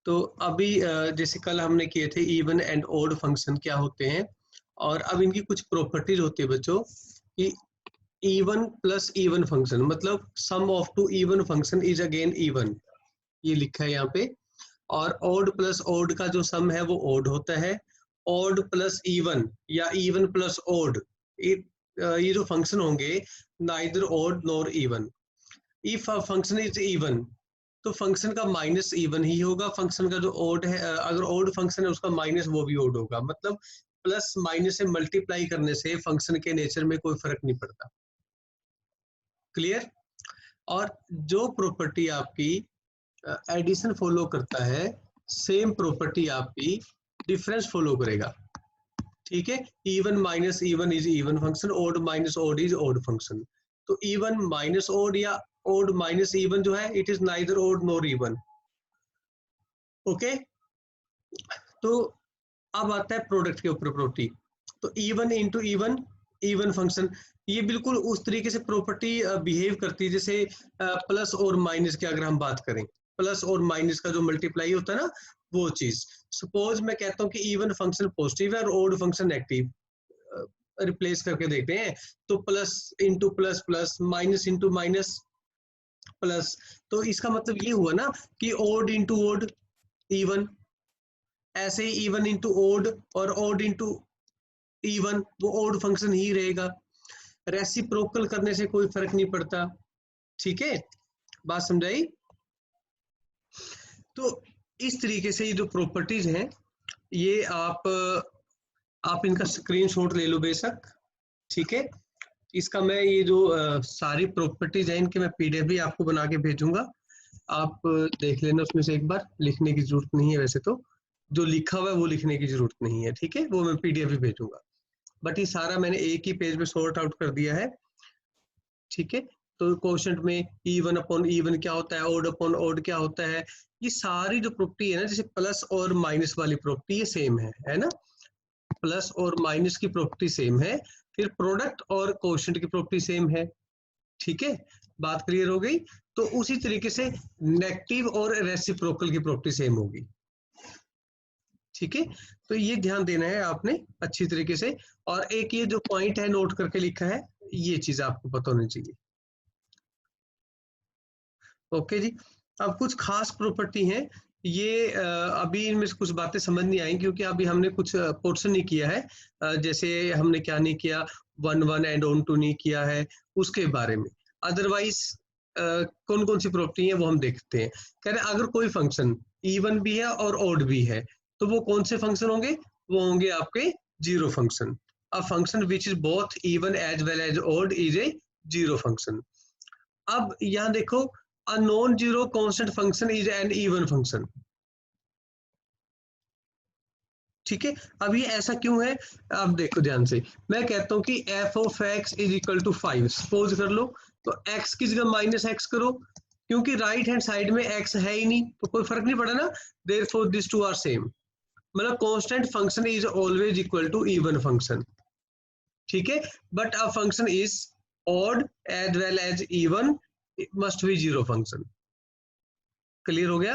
तो अभी जैसे कल हमने किए थे इवन एंड ऑड फंक्शन क्या होते हैं, और अब इनकी कुछ प्रॉपर्टीज होती है बच्चों कि इवन प्लस इवन फंक्शन मतलब sum of two even function is again even, ये लिखा है यहाँ पे। और ऑड प्लस ऑड का जो सम है वो ऑड होता है। ऑड प्लस इवन या इवन प्लस ऑड, ये जो फंक्शन होंगे neither odd nor even. If a function is even तो फंक्शन का माइनस इवन ही होगा, फंक्शन का जो ऑड है अगर ऑड फंक्शन है उसका माइनस वो भी ऑड होगा। मतलब प्लस माइनस से मल्टीप्लाई करने से फंक्शन के नेचर में कोई फर्क नहीं पड़ता। क्लियर? और जो प्रॉपर्टी आपकी एडिशन फॉलो करता है, सेम प्रॉपर्टी आपकी डिफरेंस फॉलो करेगा। ठीक है, even minus even is even function, odd minus odd is odd function. तो इवन माइनस ऑड या ऑड माइनस इवन जो है it is neither odd nor even. Okay, तो अब आता है प्रोडक्ट के ऊपर प्रॉपर्टी। तो even into even, even function, ये बिल्कुल उस तरीके से प्रॉपर्टी बिहेव करती है जैसे प्लस और माइनस की अगर हम बात करें, प्लस और माइनस का जो मल्टीप्लाई होता है ना वो चीज। सपोज मैं कहता हूँ कि इवन फंक्शन पॉजिटिव है और ऑड फंक्शन नेगेटिव, रिप्लेस करके देखते हैं। तो plus into plus plus, minus into minus plus, तो इसका मतलब ये हुआ ना कि ऑड इंटू ऑड इवन। ऐसे ही इवन इंटू ऑड और ऑड इंटू इवन, वो ऑड फंक्शन ही रहेगा। रेसिप्रोकल करने से कोई फर्क नहीं पड़ता। ठीक है, बात समझाई? तो इस तरीके से ये जो प्रॉपर्टीज हैं ये आप इनका स्क्रीनशॉट ले लो बेशक। ठीक है, इसका मैं ये जो सारी प्रॉपर्टीज हैं इनके मैं पीडीएफ भी आपको बना के भेजूंगा, आप देख लेना। उसमें से एक बार लिखने की जरूरत नहीं है, वैसे तो जो लिखा हुआ है वो लिखने की जरूरत नहीं है। ठीक है, वो मैं पीडीएफ भी भेजूंगा, बट ये सारा मैंने एक ही पेज में सॉर्ट आउट कर दिया है। ठीक है, तो क्वेश्चन में इवन अपॉन इवन क्या होता है, ऑड अपॉन ऑड क्या होता है, ये सारी जो प्रॉपर्टी है ना, जैसे प्लस और माइनस वाली प्रॉपर्टी ये सेम है ना, प्लस और माइनस की प्रॉपर्टी सेम है, फिर प्रोडक्ट और क्वोशिएंट की प्रॉपर्टी सेम है। ठीक है, बात क्लियर हो गई? तो उसी तरीके से नेगेटिव और रेसिप्रोकल की प्रॉपर्टी सेम होगी। ठीक है, तो ये ध्यान देना है आपने अच्छी तरीके से। और एक ये जो पॉइंट है नोट करके लिखा है, ये चीज आपको पता होनी चाहिए। ओके जी, अब कुछ खास प्रॉपर्टी हैं ये, अभी इनमें से कुछ बातें समझ नहीं आई क्योंकि अभी हमने कुछ पोर्शन नहीं किया है। जैसे हमने क्या नहीं किया, one one and onto नहीं किया है उसके बारे में। अदरवाइज कौन कौन सी प्रॉपर्टी है वो हम देखते हैं। कह रहे अगर कोई फंक्शन इवन भी है और ऑड भी है तो वो कौन से फंक्शन होंगे, वो होंगे आपके zero function. A function which is both even as well as odd is a zero function. अब यहाँ देखो, a non-zero constant function is an even function। ठीक है, अब ये ऐसा क्यों है? अब देखो ध्यान से, मैं कहता हूं कि f of x is equal to 5, suppose कर लो। तो x की जगह माइनस एक्स करो, क्योंकि राइट हैंड साइड में x है ही नहीं तो कोई फर्क नहीं पड़ा ना। Therefore this two are same, मतलब constant function is always equal to even function. ठीक है, but a function is odd as well as even must be zero function. Clear हो गया?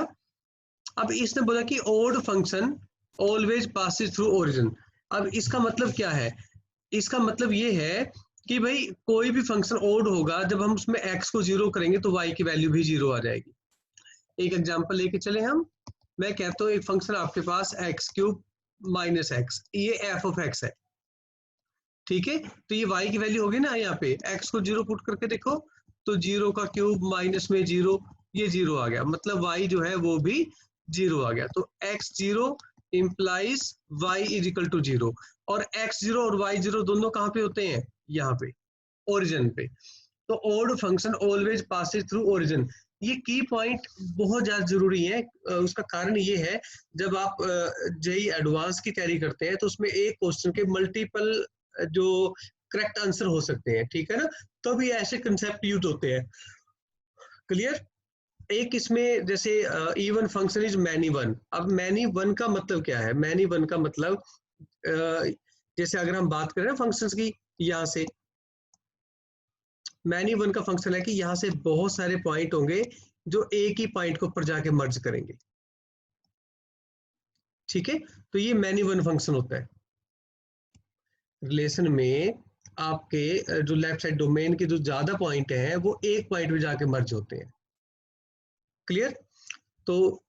अब इसने बोला कि odd function always passes through origin. अब इसका मतलब क्या है? इसका मतलब ये है कि भाई कोई भी फंक्शन ओड होगा, जब हम उसमें x को जीरो करेंगे तो y की वैल्यू भी जीरो आ जाएगी। एक एग्जांपल लेके चले हम, मैं कहता हूँ एक फंक्शन आपके पास एक्स क्यूब माइनस एक्स, ये एफ ऑफ एक्स है। ठीक है, तो ये y की वैल्यू होगी ना, यहाँ पे x को जीरो पुट करके देखो तो जीरो का क्यूब माइनस में जीरो, ये जीरो आ गया, मतलब y जो है वो भी जीरो आ गया। तो x zero implies y is equal to zero, और x जीरो और y जीरो दोनों कहाँ पे होते हैं? यहाँ पे ओरिजिन पे। तो odd function always passes through origin, ये की पॉइंट बहुत ज्यादा जरूरी है। उसका कारण ये है, जब आप जेई एडवांस की तैयारी करते हैं तो उसमें एक क्वेश्चन के मल्टीपल जो करेक्ट आंसर हो सकते हैं, ठीक है ना, तो भी ऐसे कंसेप्ट यूज होते हैं। क्लियर? एक इसमें जैसे even function is many one. अब मैनी वन का मतलब क्या है? मैनी वन का मतलब जैसे अगर हम बात करें ना फंक्शंस की, यहाँ से मैनी वन का फंक्शन है कि यहाँ से बहुत सारे पॉइंट होंगे जो एक ही पॉइंट के ऊपर जाके मर्ज करेंगे। ठीक है, तो ये मैनी वन फंक्शन होता है। रिलेशन में आपके जो लेफ्ट साइड डोमेन के जो ज्यादा पॉइंट हैं वो एक पॉइंट पे जाके मर्ज होते हैं। क्लियर? तो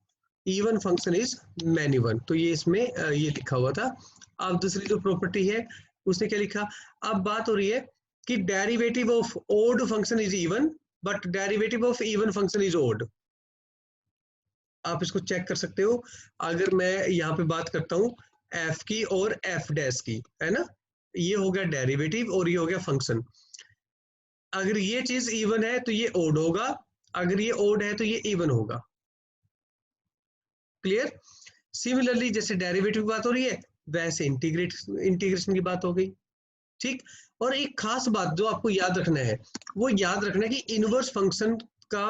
even function is many one, तो ये इसमें ये लिखा हुआ था। अब दूसरी जो प्रॉपर्टी है उसने क्या लिखा, अब बात हो रही है कि derivative of odd function is even but derivative of even function is odd. आप इसको चेक कर सकते हो। अगर मैं यहाँ पे बात करता हूँ एफ की और एफ डैश की, है ना, ये हो गया डेरिवेटिव और ये हो गया फंक्शन। अगर ये चीज इवन है तो ये ओड होगा, अगर ये ओड है तो ये इवन होगा। क्लियर? सिमिलरली जैसे डेरिवेटिव की बात हो रही है वैसे इंटीग्रेशन की बात हो गई। ठीक, और एक खास बात जो आपको याद रखना है, वो याद रखना है कि इनवर्स फंक्शन का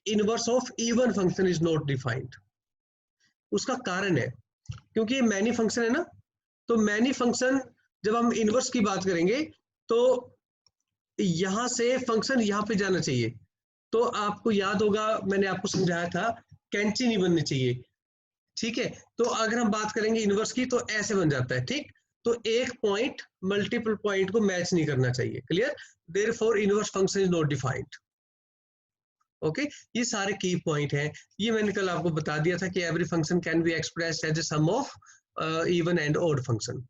inverse of even function is not defined. उसका कारण है क्योंकि ये मैनी फंक्शन है ना, तो मैनी फंक्शन जब हम इनवर्स की बात करेंगे तो यहां से फंक्शन यहां पे जाना चाहिए। तो आपको याद होगा मैंने आपको समझाया था कैंची नहीं बननी चाहिए। ठीक है, तो अगर हम बात करेंगे इनवर्स की तो ऐसे बन जाता है। ठीक, तो एक पॉइंट मल्टीपल पॉइंट को मैच नहीं करना चाहिए। Clear? Therefore inverse function is not defined. Okay, ये सारे की पॉइंट हैं। ये मैंने कल आपको बता दिया था कि every function can be expressed as a sum of even and odd function.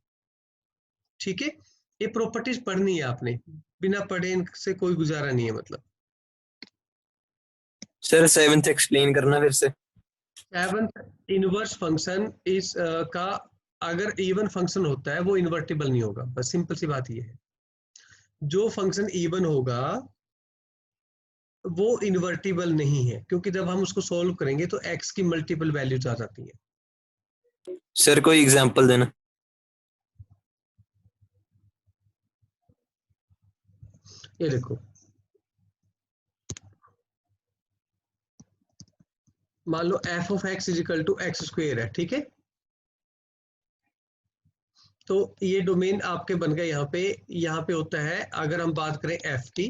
ठीक है, ये प्रॉपर्टीज पढ़नी है आपने, बिना पढ़े इनसे कोई गुजारा नहीं है। मतलब सर 7th एक्सप्लेन करना फिर से। 7th इनवर्स फंक्शन इस का अगर इवन फंक्शन होता है वो इन्वर्टिबल नहीं होगा। बस सिंपल सी बात ये है, जो फंक्शन इवन होगा वो इन्वर्टिबल नहीं है, क्योंकि जब हम उसको सोल्व करेंगे तो x की मल्टीपल वैल्यूज आ जाती है। सर कोई एग्जांपल देना। ये देखो, मान लो f of x is equal to x square है। ठीक है, तो ये डोमेन आपके बन गए। यहाँ पे होता है, अगर हम बात करें f की,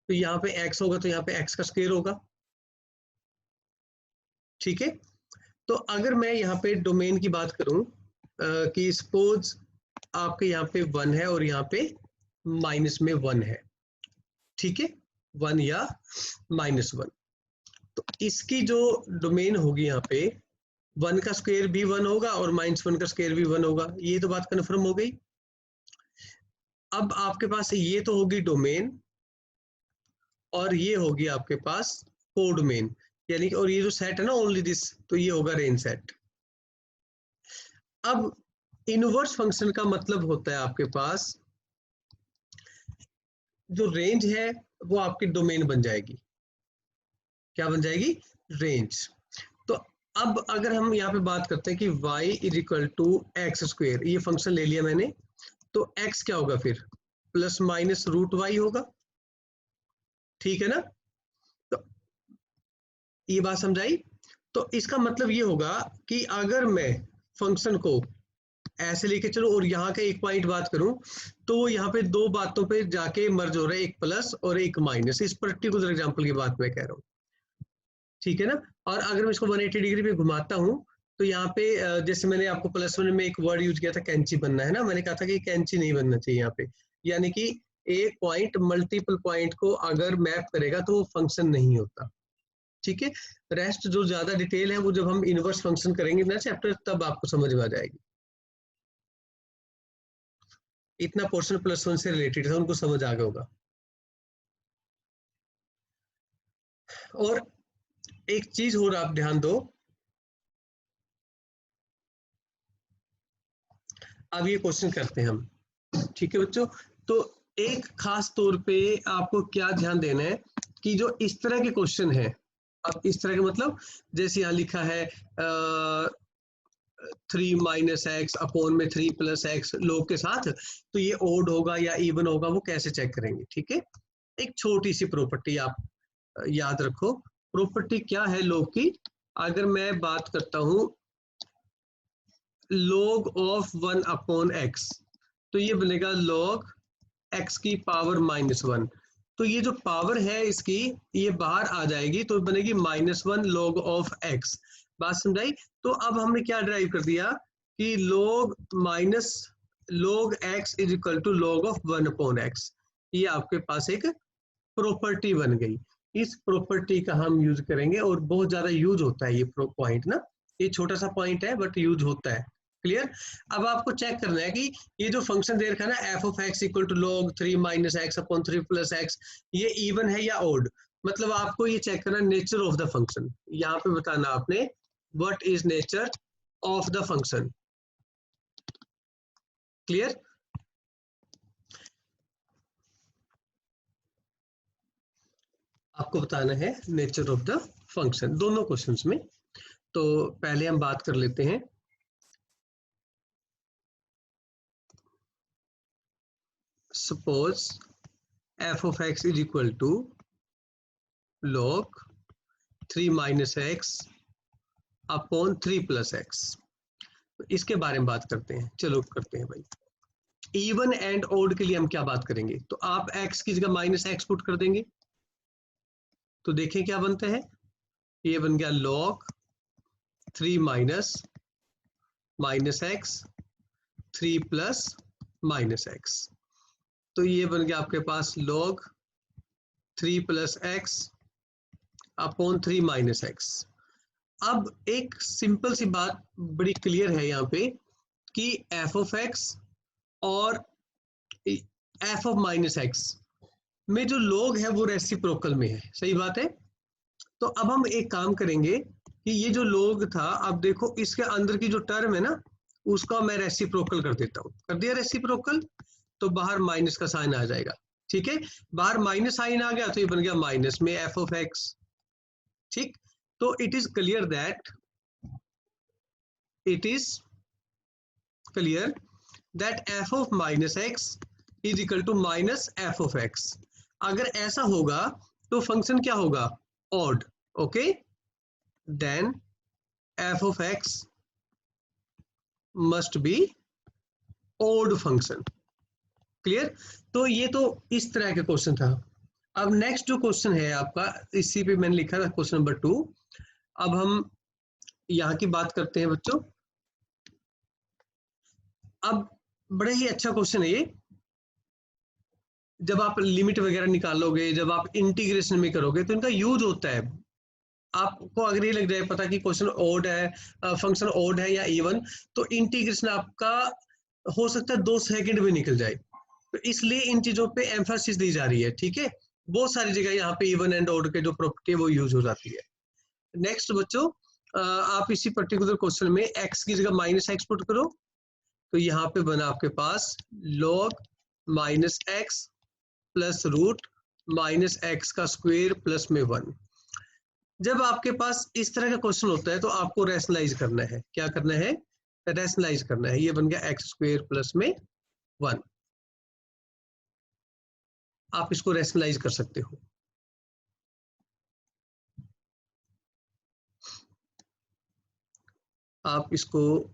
तो यहाँ पे x होगा तो यहाँ पे x का स्क्वायर होगा। ठीक है, तो अगर मैं यहाँ पे डोमेन की बात करूं कि सपोज आपके यहाँ पे 1 है और यहाँ पे माइनस में 1 है। ठीक है, 1 या -1, तो इसकी जो डोमेन होगी यहाँ पे 1 का स्क्वायर भी 1 होगा और -1 का स्क्वायर भी 1 होगा। ये तो बात कन्फर्म हो गई। अब आपके पास ये तो होगी डोमेन और ये होगी आपके पास कोडोमेन, यानी कि, और ये जो सेट है ना ओनली दिस, तो ये होगा रेंज सेट। अब इनवर्स फंक्शन का मतलब होता है आपके पास जो रेंज है वो आपकी डोमेन बन जाएगी। क्या बन जाएगी? रेंज। तो अब अगर हम यहाँ पे बात करते हैं कि y is equal to x square, ये फंक्शन ले लिया मैंने, तो x क्या होगा फिर? प्लस माइनस रूट वाई होगा। ठीक है ना, तो ये बात समझाई। तो इसका मतलब ये होगा कि अगर मैं फंक्शन को ऐसे लेके चलो और यहाँ का एक पॉइंट बात करूं, तो यहाँ पे दो बातों पे जाके मर्ज हो रहा है, एक प्लस और एक माइनस। इस पर्टिकुलर एग्जांपल की बात मैं कह रहा हूँ। ठीक है ना, और अगर मैं इसको 180 डिग्री पे घुमाता हूँ तो यहाँ पे जैसे मैंने आपको +1 में एक वर्ड यूज किया था कैंची बनना, है ना, मैंने कहा था कि कैंची नहीं बनना चाहिए यहाँ पे। यानी कि एक पॉइंट मल्टीपल पॉइंट को अगर मैप करेगा तो वो फंक्शन नहीं होता। ठीक है, रेस्ट जो ज्यादा डिटेल है वो जब हम इनवर्स फंक्शन करेंगे ना चैप्टर, तब आपको समझ में आ जाएगी। इतना पोर्शन +1 से रिलेटेड था, उनको समझ आ गया होगा। और एक चीज और आप ध्यान दो, अब ये क्वेश्चन करते हैं हम। ठीक है बच्चों, तो एक खास तौर पे आपको क्या ध्यान देना है कि जो इस तरह के क्वेश्चन है, अब इस तरह के मतलब जैसे यहाँ लिखा है 3 - x अपॉन में 3 + x लोग के साथ, तो ये ओड होगा या इवन होगा वो कैसे चेक करेंगे। ठीक है, एक छोटी सी प्रॉपर्टी आप याद रखो। प्रॉपर्टी क्या है लोग की? अगर मैं बात करता हूं log ऑफ 1 अपॉन x, तो ये बनेगा log x की पावर -1। तो ये जो पावर है इसकी ये बाहर आ जाएगी तो बनेगी -1 log ऑफ x। बात समझाई? तो अब हमने क्या ड्राइव कर दिया कि log minus log x is equal to log of 1/x। ये आपके पास एक प्रॉपर्टी बन गई। इस प्रॉपर्टी का हम यूज करेंगे और बहुत ज्यादा यूज होता है ये पॉइंट ना। ये छोटा सा पॉइंट है बट यूज होता है। क्लियर? अब आपको चेक करना है कि ये जो फंक्शन दे रखा है ना, f of x equal to log 3 minus x upon 3 plus x, ये इवन है या ओड। मतलब आपको ये चेक करना नेचर ऑफ द फंक्शन। यहाँ पे बताना आपने what is nature of the function. Clear? आपको बताना है नेचर ऑफ द फंक्शन दोनों क्वेश्चंस में। तो पहले हम बात कर लेते हैं। Suppose f of x is equal to log 3 minus x upon 3 plus x. इसके बारे में बात करते हैं। चलो करते हैं भाई। इवन एंड ओड के लिए हम क्या बात करेंगे? तो आप x की जगह माइनस एक्स पुट कर देंगे तो देखें क्या बनता है। ये बन गया log 3 minus x 3 plus minus x. तो ये बन गया आपके पास log 3 plus x upon 3 minus x. अब एक सिंपल सी बात बड़ी क्लियर है यहाँ पे कि एफ ऑफ एक्स और एफ ऑफ माइनस एक्स में जो log है वो रेसिप्रोकल में है। सही बात है? तो अब हम एक काम करेंगे कि ये जो log था, अब देखो इसके अंदर की जो टर्म है ना, उसका मैं रेसिप्रोकल कर देता हूँ। कर दिया रेसिप्रोकल, तो बाहर माइनस का साइन आ जाएगा। ठीक है, बाहर माइनस साइन आ गया तो ये बन गया माइनस में एफ ऑफ एक्स। ठीक, तो it is clear that f of minus x is equal to minus f of x. अगर ऐसा होगा तो फंक्शन क्या होगा? Odd. Okay, then f of x must be odd function. Clear? तो ये तो इस तरह का क्वेश्चन था। अब नेक्स्ट जो क्वेश्चन है आपका, इसी पे मैंने लिखा था क्वेश्चन नंबर 2। अब हम यहाँ की बात करते हैं बच्चों। अब बड़ा ही अच्छा क्वेश्चन है ये। जब आप लिमिट वगैरह निकालोगे, जब आप इंटीग्रेशन में करोगे तो इनका यूज होता है। आपको अगर ये लग जाए पता कि क्वेश्चन ओड है, फंक्शन ओड है या इवन, तो इंटीग्रेशन आपका हो सकता है 2 सेकंड में निकल जाए। तो इसलिए इन चीजों पे एम्फासिस दी जा रही है। ठीक है, बहुत सारी जगह यहाँ पे इवन एंड ओड के जो प्रॉपर्टी है वो यूज हो जाती है। नेक्स्ट बच्चों, आप इसी पर्टिकुलर क्वेश्चन में x की जगह माइनस एक्स पुट करो तो यहाँ पे बना आपके पास log minus x plus root minus x का स्क्वायर प्लस में 1। जब आपके पास इस तरह का क्वेश्चन होता है तो आपको रैशनलाइज करना है। क्या करना है? रैशनलाइज करना है। ये बन गया एक्स स्क्वायर प्लस में 1। आप इसको रैशनलाइज कर सकते हो। आप इसको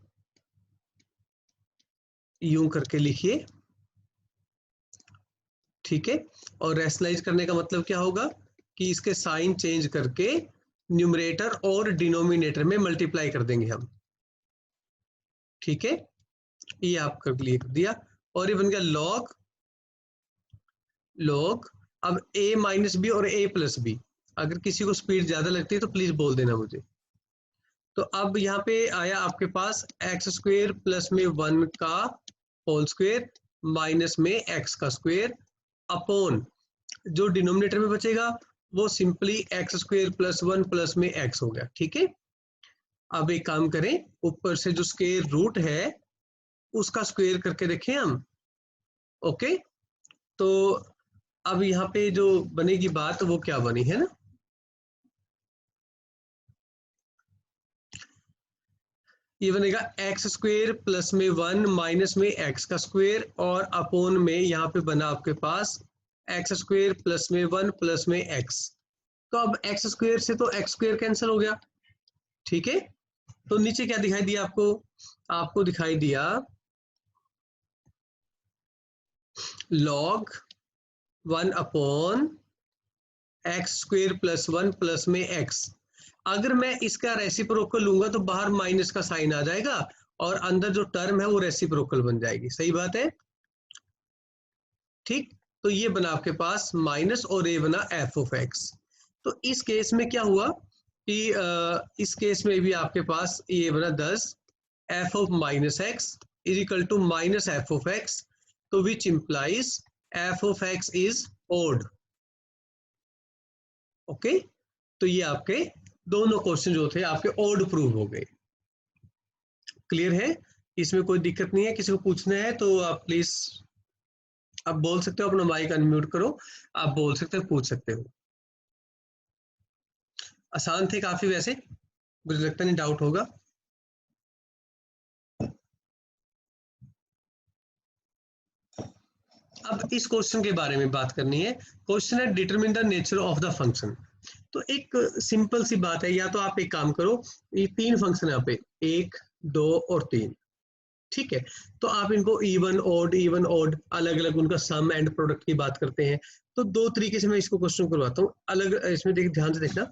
यूं करके लिखिए। ठीक है, और रैशनलाइज करने का मतलब क्या होगा कि इसके साइन चेंज करके न्यूमरेटर और डिनोमिनेटर में मल्टीप्लाई कर देंगे हम। ठीक है, ये आप कर दिया और ये बन गया log अब a माइनस बी और a प्लस बी। अगर किसी को स्पीड ज्यादा लगती है तो प्लीज बोल देना मुझे। तो अब यहाँ पे आया आपके पास एक्स स्क्वायर प्लस में 1 का होल स्क्वायर माइनस में एक्स का स्क्वायर अपॉन जो डिनोमिनेटर में बचेगा वो simply x square plus 1 plus में एक्स हो गया। ठीक है, अब एक काम करें, ऊपर से जो स्क्वायर रूट है उसका स्क्वायर करके देखें हम। ओके, तो अब यहाँ पे जो बनेगी बात वो क्या बनी है ना, ये बनेगा एक्स स्क्वायर प्लस में 1 माइनस में एक्स का स्क्वायर और अपोन में यहाँ पे बना आपके पास एक्स स्क्वायर प्लस में 1 प्लस में एक्स। तो अब एक्स स्क्वायर से तो एक्स स्क्वायर कैंसिल हो गया। ठीक है, तो नीचे क्या दिखाई दिया आपको? आपको दिखाई दिया log 1 upon x square plus 1 plus में एक्स। अगर मैं इसका रेसिप्रोकल लूंगा तो बाहर माइनस का साइन आ जाएगा और अंदर जो टर्म है वो रेसिप्रोकल बन जाएगी। सही बात है, ठीक। तो ये बना आपके पास माइनस और ये बना एफ ऑफ एक्स। तो इस केस में क्या हुआ कि इस केस में भी आपके पास ये बना 10 f of minus x is equal to minus f of x, तो which implies f of x is odd. Okay, तो ये आपके दोनों क्वेश्चन जो थे आपके ओड प्रूव हो गए। क्लियर है, इसमें कोई दिक्कत नहीं है। किसी को पूछना है तो आप प्लीज आप बोल सकते हो, अपना माइक अनम्यूट करो, आप बोल सकते हो, पूछ सकते हो। आसान थे काफी, वैसे मुझे लगता नहीं डाउट होगा। अब इस क्वेश्चन के बारे में बात करनी है। क्वेश्चन है determine the nature of the function. तो एक सिंपल सी बात है, या तो आप एक काम करो, ये 3 फंक्शन है यहाँ पे, 1 2 और 3, ठीक है। तो आप इनको इवन ओड अलग अलग उनका सम एंड प्रोडक्ट की बात करते हैं। तो 2 तरीके से मैं इसको क्वेश्चन करवाता हूँ अलग। इसमें ध्यान से देखना,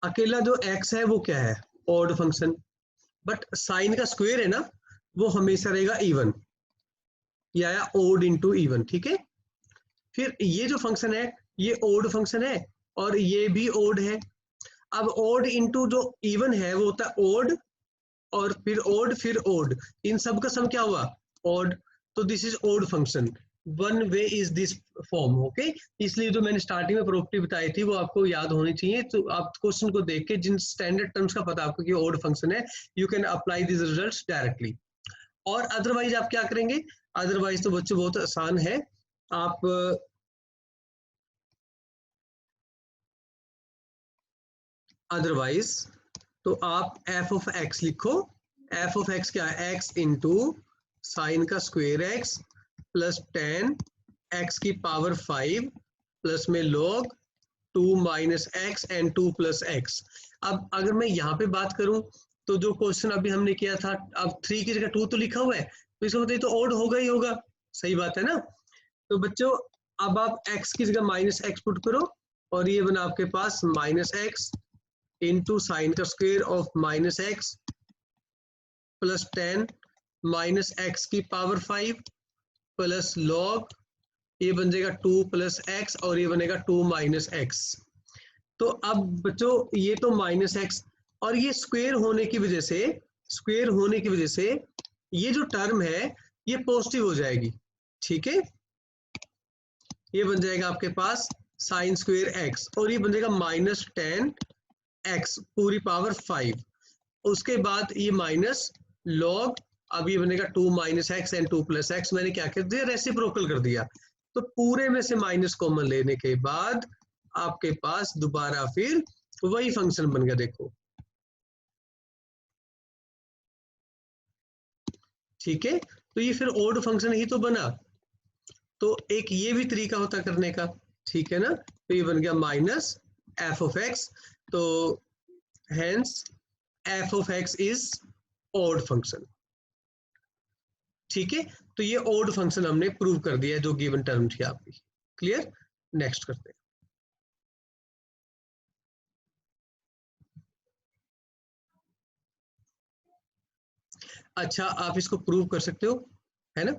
अकेला जो x है वो क्या है, ओड फंक्शन, बट साइन का स्क्वायर है ना, वो हमेशा रहेगा इवन या ओड इंटू इवन, ठीक है। फिर ये जो फंक्शन है ये ओड फंक्शन है और ये भी ओड है। अब ओड इंटू जो इवन है वो होता है ओड, और फिर ओड, इन सब का सम क्या हुआ, ओड। तो this is odd function, one way is this form. Okay, इसलिए जो मैंने स्टार्टिंग में प्रॉपर्टी बताई थी वो आपको याद होनी चाहिए। तो आप क्वेश्चन को देख के जिन स्टैंडर्ड टर्म्स का पता आपको कि ओड फंक्शन है, you can apply this results directly. और अदरवाइज आप क्या करेंगे, अदरवाइज तो बच्चों बहुत आसान है। आप अदरवाइज तो आप एफ ऑफ एक्स लिखो। एफ ऑफ एक्स क्या है, एक्स इंटू साइन का स्क्वायर एक्स प्लस 10 एक्स की पावर 5 प्लस में log 2 minus x and 2 plus x. अब अगर मैं यहाँ पे बात करूं तो जो क्वेश्चन अभी हमने किया था, अब 3 की जगह 2 तो लिखा हुआ है, तो इसका मतलब तो ओड होगा ही होगा। सही बात है ना। तो बच्चों अब आप x की जगह माइनस एक्स पुट करो और ये बना आपके पास माइनस एक्स इंटू साइन का square of minus x plus 10 minus x की पावर 5 प्लस log, ये बन जाएगा 2 प्लस एक्स और ये बनेगा 2 माइनस एक्स। तो अब बच्चों ये तो माइनस एक्स और ये स्क्वायर होने की वजह से ये जो टर्म है ये पॉजिटिव हो जाएगी, ठीक है। ये बन जाएगा आपके पास साइन स्क्वायर एक्स और ये बन जाएगा माइनस 10 एक्स पूरी पावर 5। उसके बाद ये माइनस log, अब ये बनेगा 2 minus x and 2 plus x. मैंने क्या कर दिया, रेसिप्रोकल कर दिया। तो पूरे में से माइनस कॉमन लेने के बाद आपके पास दोबारा फिर वही फंक्शन बन गया, देखो, ठीक है। तो ये फिर ओड फंक्शन ही तो बना। तो एक ये भी तरीका होता करने का, ठीक है ना। तो ये बन गया माइनस एफ ऑफ एक्स, तो hence f of x is odd function, ठीक है। तो ये ओड फंक्शन हमने प्रूव कर दिया जो गिवन टर्म थी आपकी। क्लियर, नेक्स्ट करते हैं। अच्छा, आप इसको प्रूव कर सकते हो, है ना।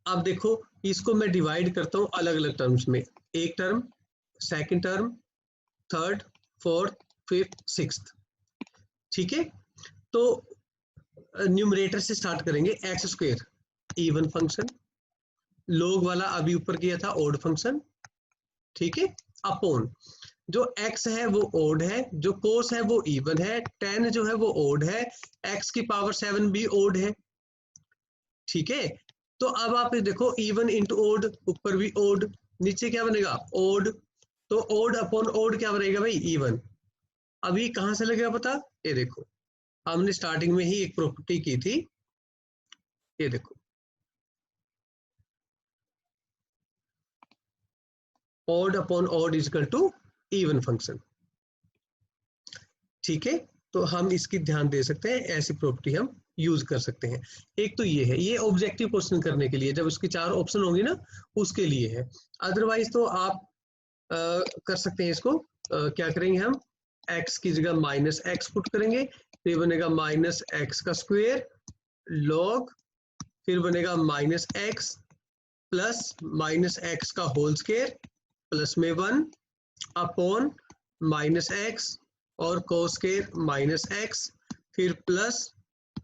अब देखो, इसको मैं डिवाइड करता हूं अलग अलग टर्म्स में, एक term, second term, third, fourth, fifth, sixth, ठीक है। तो न्यूमरेटर से स्टार्ट करेंगे, x square even function, log वाला अभी ऊपर किया था ओड फंक्शन, ठीक है, अपॉन जो x है वो ओड है, जो cos है वो इवन है, tan जो है वो ओड है, x की पावर 7 भी ओड है, ठीक है। तो अब आप देखो इवन इंटू ओड, ऊपर भी ओड, नीचे क्या बनेगा ओड, तो ओड अपॉन ओड क्या बनेगा भाई, इवन। अभी कहां से लगेगा पता, ये देखो हमने स्टार्टिंग में ही एक प्रॉपर्टी की थी, ये देखो odd upon odd is equal to even function, ठीक है। तो हम इसकी ध्यान दे सकते हैं, ऐसी प्रॉपर्टी हम यूज कर सकते हैं। एक तो ये है, ये ऑब्जेक्टिव क्वेश्चन करने के लिए, जब उसकी 4 ऑप्शन होंगी ना उसके लिए है। अदरवाइज तो आप कर सकते हैं इसको, क्या करेंगे हम, एक्स की जगह माइनस एक्स पुट करेंगे तो ये बनेगा माइनस एक्स का स्क्वायर लॉग, फिर बनेगा minus x plus minus x का होल स्क्वायर प्लस में 1 अपॉन माइनस एक्स और कोस स्क्वायर माइनस एक्स, फिर plus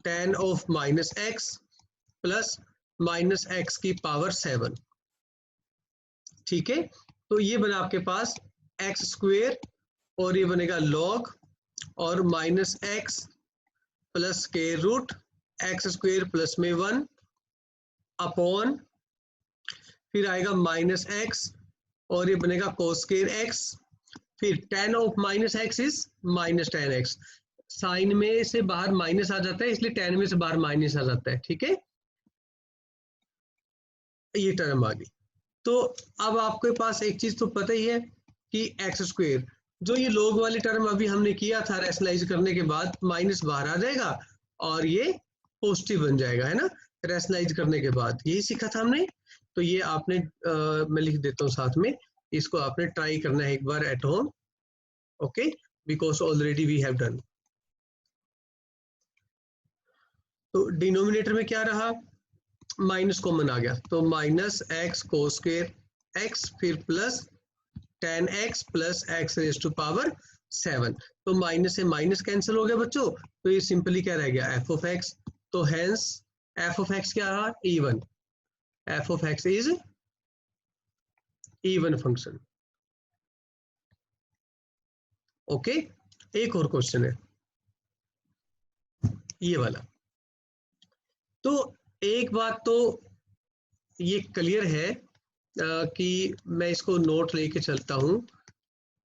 tan of minus x plus minus x की पावर 7। ठीक है, तो ये बना आपके पास एक्स स्क्वायर और ये बनेगा लॉग और minus x plus square root x square plus में 1 अपॉन, फिर आएगा माइनस एक्स और ये बनेगा कोस स्क्वायर एक्स, फिर tan of minus x is minus tan x. Sine में से बाहर माइनस आ जाता है इसलिए tan में से बाहर माइनस आ जाता है। ठीक है, ये टर्म आ गई। तो अब आपके पास एक चीज तो पता ही है कि एक्स स्क्वायर, जो ये लोग वाली टर्म अभी हमने किया था रैशनलाइज करने के बाद माइनस बाहर आ जाएगा और ये पॉजिटिव बन जाएगा, है ना, रैशनलाइज करने के बाद। यही सीखा था हमने। तो ये आपने मैं लिख देता हूँ साथ में, इसको आपने ट्राई करना है एक बार at home, okay, because already we have done. तो डिनोमिनेटर में क्या रहा, माइनस कॉमन आ गया तो minus x cos square x, फिर plus tan x plus x raise to power 7। तो माइनस से माइनस कैंसिल हो गया बच्चों, तो ये सिंपली क्या रह गया f ऑफ x। तो हेंस f ऑफ x क्या रहा, even. f of x is even function. Okay, एक और क्वेश्चन है ये वाला। तो एक बात तो ये क्लियर है कि मैं इसको नोट लेके चलता हूं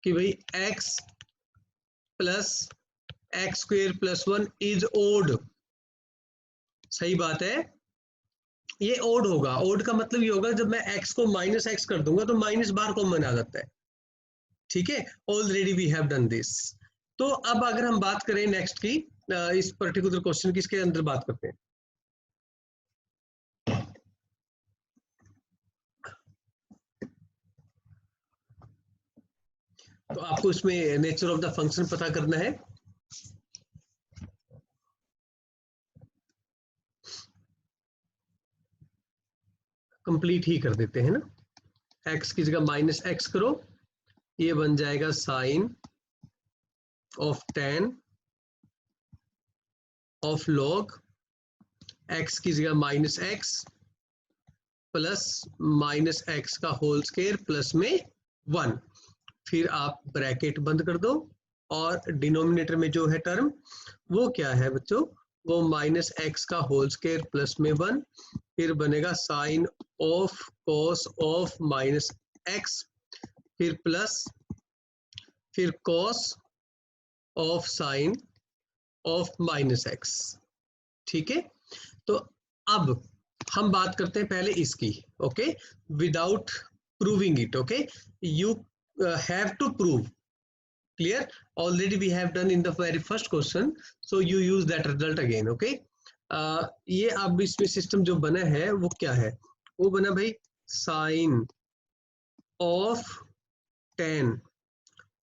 कि भाई x plus x square plus 1 is odd. सही बात है, ये ओड होगा। ओड का मतलब ये होगा जब मैं x को माइनस एक्स कर दूंगा तो माइनस बार कॉमन आ जाता है। ठीक है, already we have done this. तो अब अगर हम बात करें नेक्स्ट की, इस पर्टिकुलर क्वेश्चन की, इसके अंदर बात करते हैं। तो आपको इसमें नेचर ऑफ द फंक्शन पता करना है। कंप्लीट ही कर देते हैं ना, x की जगह माइनस एक्स करो, ये बन जाएगा sine of tan of log x की जगह minus x plus minus x का होल स्क्वायर प्लस में 1। फिर आप ब्रैकेट बंद कर दो और डिनोमिनेटर में जो है टर्म वो क्या है बच्चों, वो माइनस एक्स का होल स्क्वायर प्लस में 1, फिर बनेगा sine of cos of minus x, फिर प्लस, फिर cos of sine of minus x. ठीक है, तो अब हम बात करते हैं पहले इसकी, okay, without proving it. Okay, you have to prove, clear, already we have done in the very first question, so you use that result again. Okay, ये अब इसमें सिस्टम जो बना है वो क्या है, वो बना भाई sine of tan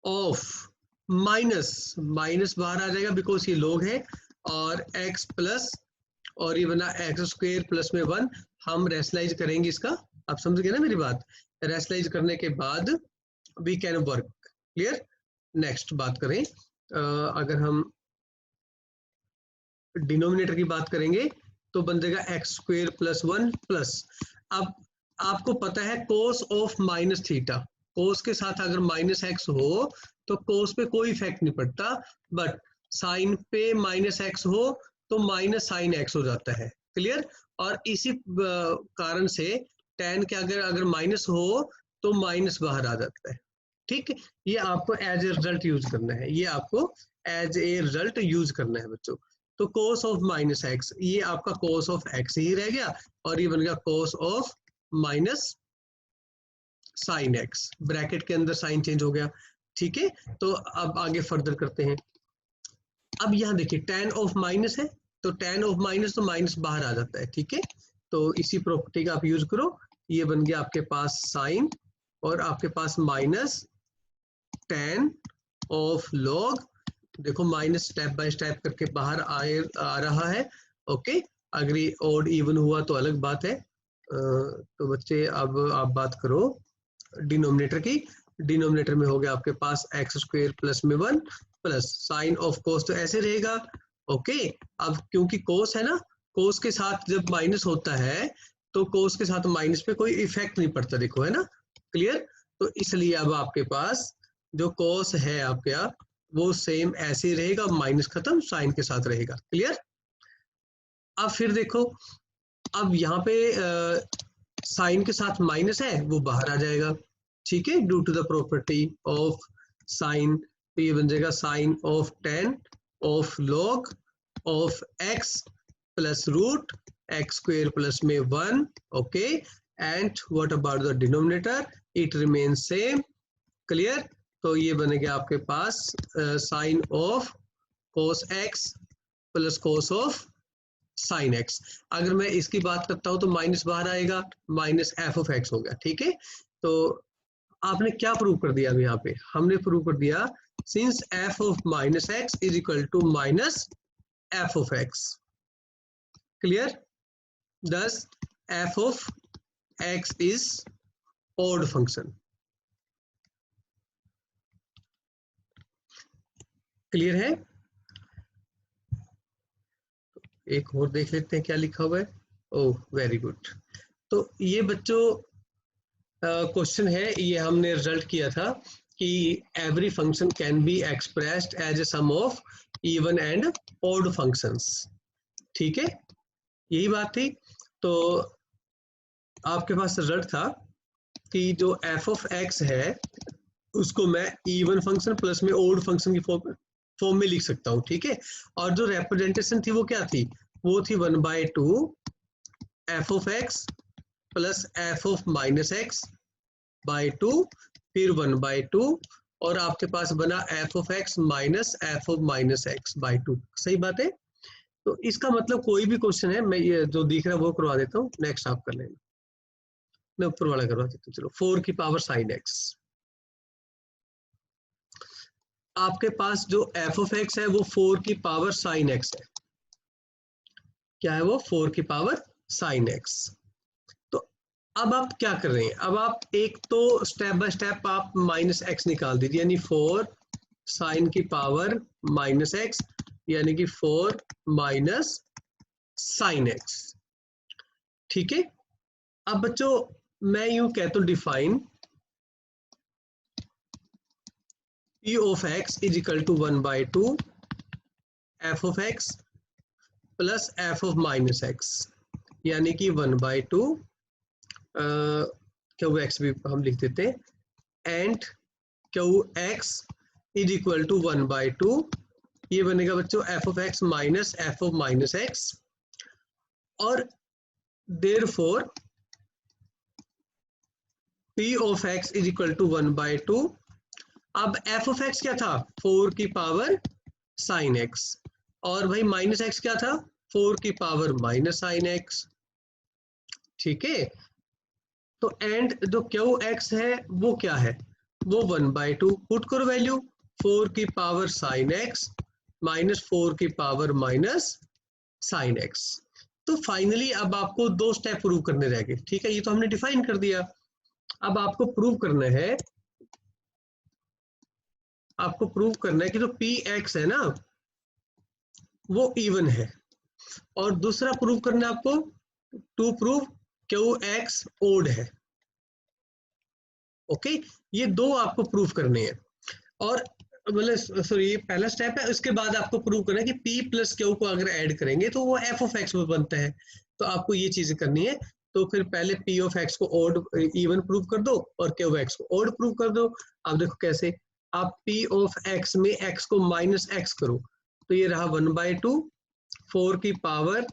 of minus, minus बाहर आ जाएगा बिकॉज ये लोग है, और x प्लस, और ये बना एक्स स्क्वायर प्लस में 1। हम रैशनलाइज करेंगे इसका, आप समझ गए ना मेरी बात। रैशनलाइज करने के बाद we can work, clear. Next बात करें, अगर हम डिनोमिनेटर की बात करेंगे तो बन जाएगा एक्स स्क्वायर प्लस 1 प्लस, अब आपको पता है कोस ऑफ माइनस थीटा, कोस के साथ अगर माइनस एक्स हो तो कोस पे कोई इफेक्ट नहीं पड़ता, बट साइन पे माइनस एक्स हो तो माइनस साइन एक्स हो जाता है, क्लियर। और इसी कारण से tan के अगर माइनस हो तो माइनस बाहर आ जाता है। ठीक, ये आपको एज ए रिजल्ट यूज करना है, ये आपको एज ए रिजल्ट यूज करना है बच्चों। तो कोस ऑफ माइनस एक्स, ये आपका कोस ऑफ एक्स ही रह गया, और ये बन गया cos of minus sine x, bracket के अंदर साइन चेंज हो गया। ठीक है, तो अब आगे फर्दर करते हैं। अब यहाँ देखिए tan ऑफ माइनस है, तो tan ऑफ माइनस तो माइनस बाहर आ जाता है। ठीक है, तो इसी प्रॉपर्टी का आप यूज करो, ये बन गया आपके पास साइन और आपके पास माइनस tan ऑफ लॉग, देखो माइनस स्टेप बाय स्टेप करके बाहर आ रहा है। ओके, अगर ये ऑड इवन हुआ तो अलग बात है। तो बच्चे अब आप बात करो डिनोमिनेटर की। डिनोमिनेटर में हो गया आपके पास एक्स स्क्वायर प्लस में 1 प्लस साइन ऑफ कोस तो ऐसे रहेगा। ओके, अब क्योंकि कोस है ना, कोस के साथ जब माइनस होता है तो कोस के साथ माइनस पे कोई इफेक्ट नहीं पड़ता, देखो है ना, क्लियर। तो इसलिए अब आपके पास जो कोस है आपका वो सेम ऐसे ही रहेगा, माइनस खत्म, साइन के साथ रहेगा, क्लियर। अब फिर देखो, अब यहाँ पे साइन के साथ माइनस है वो बाहर आ जाएगा, ठीक है, due to the property of sine. तो ये बन जाएगा sine of 10 of log of x plus root x square plus में 1। Okay, and what about the denominator, it remains same, clear. तो ये बनेगा आपके पास sine of cos x plus cos of sine x. अगर मैं इसकी बात करता हूं तो माइनस बाहर आएगा, माइनस एफ ऑफ एक्स हो गया, ठीक है। तो आपने क्या प्रूव कर दिया अब यहाँ पे, हमने प्रूव कर दिया since f of minus x is equal to minus f of x, clear. Thus f of x is odd function, clear है। एक और देख लेते हैं क्या लिखा हुआ है। Oh very good. तो ये बच्चों क्वेश्चन है, ये हमने रिजल्ट किया था कि every function can be expressed as a sum of even and odd functions, ठीक है, यही बात थी। तो आपके पास रिजल्ट था कि जो एफ ऑफ एक्स है उसको मैं इवन फंक्शन प्लस में ऑड फंक्शन की फॉर्म में लिख सकता हूँ, ठीक है। और जो रिप्रेजेंटेशन थी वो क्या थी, वो थी 1/2 F of x plus F of minus x by 2 फिर 1/2 और आपके पास बना F of x minus f of minus x by 2, सही बात है। तो इसका मतलब कोई भी क्वेश्चन है, मैं ये जो दिख रहा है वो करवा देता हूँ, नेक्स्ट आप कर लेना, मैं ऊपर वाला करवा देता हूँ। चलो 4 की पावर साइन एक्स, आपके पास जो एफ ऑफ एक्स है वो 4 की पावर साइन एक्स है, क्या है वो 4 की पावर साइन एक्स। तो अब आप क्या कर रहे हैं, अब आप एक तो स्टेप बाय स्टेप आप माइनस एक्स निकाल दीजिए, यानी 4 साइन की पावर माइनस एक्स, यानी कि 4 माइनस साइन एक्स, ठीक है। अब बच्चों मैं यूं कहता हूं define p of x is equal to 1/2 f of x plus f of minus x, यानी कि 1/2 क्यू एक्स भी हम लिख देते हैं and q x is equal to 1/2, ये बनेगा बच्चों f of x minus f of minus x, और therefore p of x is equal to 1/2। अब f ऑफ x क्या था, 4 की पावर साइन x, और भाई माइनस x क्या था, 4 की पावर माइनस साइन x, ठीक है। तो एंड जो क्यू एक्स है वो क्या है, वो 1/2, पुट करो वैल्यू 4 की पावर साइन एक्स माइनस 4 की पावर माइनस साइन एक्स। तो फाइनली अब आपको 2 स्टेप प्रूव करने रह गए, ठीक है, ये तो हमने डिफाइन कर दिया। अब आपको प्रूव करना है, आपको प्रूव करना है कि जो पी एक्स है ना वो इवन है, और दूसरा प्रूव करना है आपको to prove q x odd है, ओके। ये 2 आपको प्रूव करने हैं, और मतलब सॉरी ये पहला स्टेप है। उसके बाद आपको प्रूव करना है कि p प्लस क्यू को अगर ऐड करेंगे तो वो f ऑफ x में बनता है, तो आपको ये चीजें करनी है। तो फिर पहले p ऑफ x को ऑड इवन प्रूव कर दो और q x को ऑड प्रूव कर दो। अब देखो कैसे, आप p ऑफ x में x को माइनस x करो, तो ये रहा 1/2 4 की power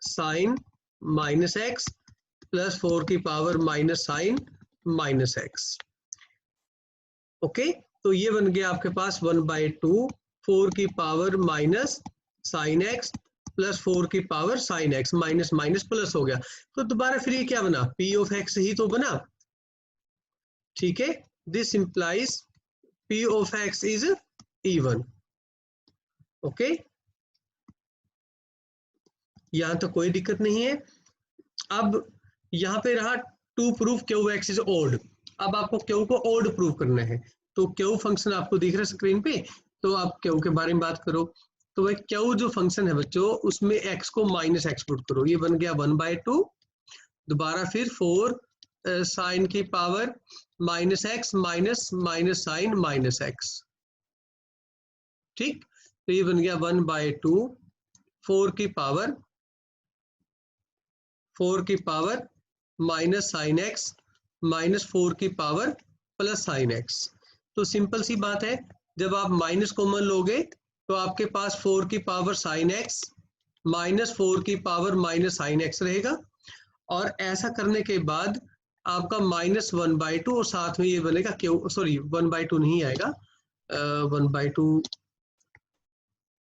sine minus x plus 4 की power minus sine minus x, okay. तो ये बन गया आपके पास 1/2 4 की power minus sine x plus 4 की power sine x, minus minus plus हो गया। तो दोबारा फिर ये क्या बना, p ऑफ x ही तो बना, ठीक है। This implies p of x is even. Okay, यहां तो कोई दिक्कत नहीं है। अब यहाँ पे रहा to proof q x is odd. अब आपको क्यू को ओड प्रूव करना है, तो क्यू फंक्शन आपको दिख रहा है स्क्रीन पे, तो आप क्यू के बारे में बात करो। तो भाई क्यू जो फंक्शन है बच्चों, उसमें x को माइनस एक्स पुट करो, ये बन गया 1/2, दोबारा फिर 4 साइन की power minus x minus minus sine minus x, ठीक। तो ये बन गया 1/2 4 की power minus sine x minus 4 की पावर प्लस साइन एक्स। तो सिंपल सी बात है, जब आप माइनस कॉमन लोगे तो आपके पास 4 की पावर साइन एक्स माइनस 4 की पावर माइनस साइन एक्स रहेगा, और ऐसा करने के बाद आपका -1/2 और साथ में ये बनेगा क्यू, सॉरी 1/2 नहीं आएगा, 1/2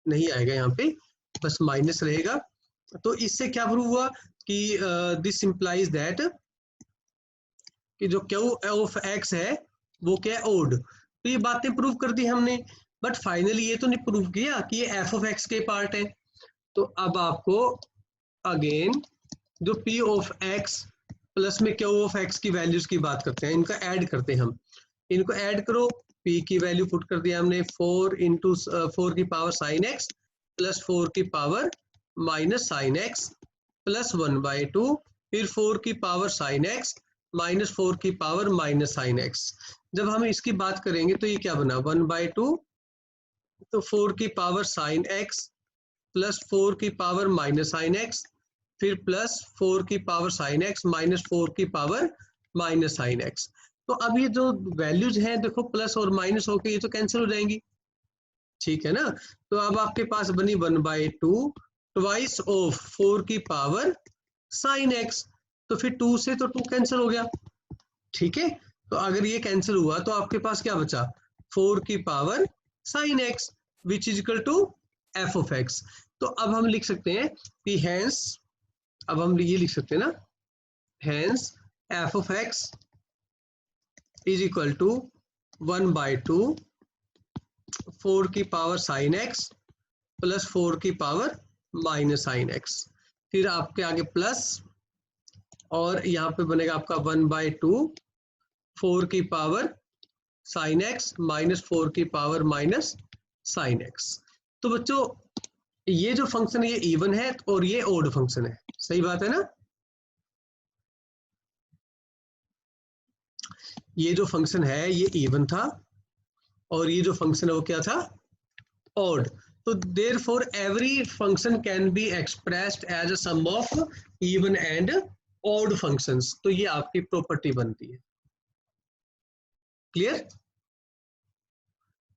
नहीं आएगा यहाँ पे, बस माइनस रहेगा। तो इससे क्या प्रूव हुआ कि दिस इंप्लाइज दैट कि जो क्यू ऑफ एक्स है वो क्या है, ओड। तो ये बातें प्रूव कर दी हमने, बट फाइनली ये तो नहीं प्रूव किया कि ये एफ ऑफ एक्स के पार्ट है। तो अब आपको अगेन जो पी ऑफ एक्स प्लस में क्यू ऑफ एक्स की वैल्यूज की बात करते हैं, इनका ऐड करते हैं हम, इनको ऐड करो। पी की वैल्यू पुट कर दिया हमने 4 इंटू 4 की पावर साइन एक्स प्लस 4 की power minus sine x plus 1/2, फिर 4 की पावर साइन एक्स माइनस 4 की पावर माइनस साइन एक्स। जब हम इसकी बात करेंगे तो ये क्या बना 1/2, तो 4 की पावर साइन एक्स प्लस 4 की पावर माइनस साइन एक्स, फिर प्लस 4 की पावर साइन एक्स माइनस 4 की पावर माइनस साइन एक्स। तो अब ये जो वैल्यूज हैं देखो, प्लस और माइनस होके ये तो कैंसिल हो जाएंगी, ठीक है ना। तो अब आपके पास बनी 1/2 ट्वाइस ऑफ 4 की पावर साइन एक्स, तो फिर 2 से तो 2 कैंसिल हो गया, ठीक है। तो अगर ये कैंसिल हुआ तो आपके पास क्या बचा, 4 की power sine x which is equal to f of x. तो अब हम लिख सकते हैं कि हैंस, अब हम ये लिख सकते हैं ना, hence f of x is equal to 1/2 4 की पावर साइन एक्स प्लस 4 की पावर माइनस साइन एक्स, फिर आपके आगे प्लस, और यहाँ पे बनेगा आपका 1/2 4 की पावर साइन एक्स माइनस 4 की पावर माइनस साइन एक्स। तो बच्चों ये जो फंक्शन है ये इवन है और ये ओड फंक्शन है, सही बात है ना। ये जो फंक्शन है ये इवन था और ये जो फंक्शन है वो क्या था, odd. So therefore every function can be expressed as a sum of even and odd functions. तो ये आपकी प्रॉपर्टी बनती है, क्लियर।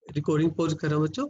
रिकॉर्डिंग पॉज कर रहा हूं बच्चों।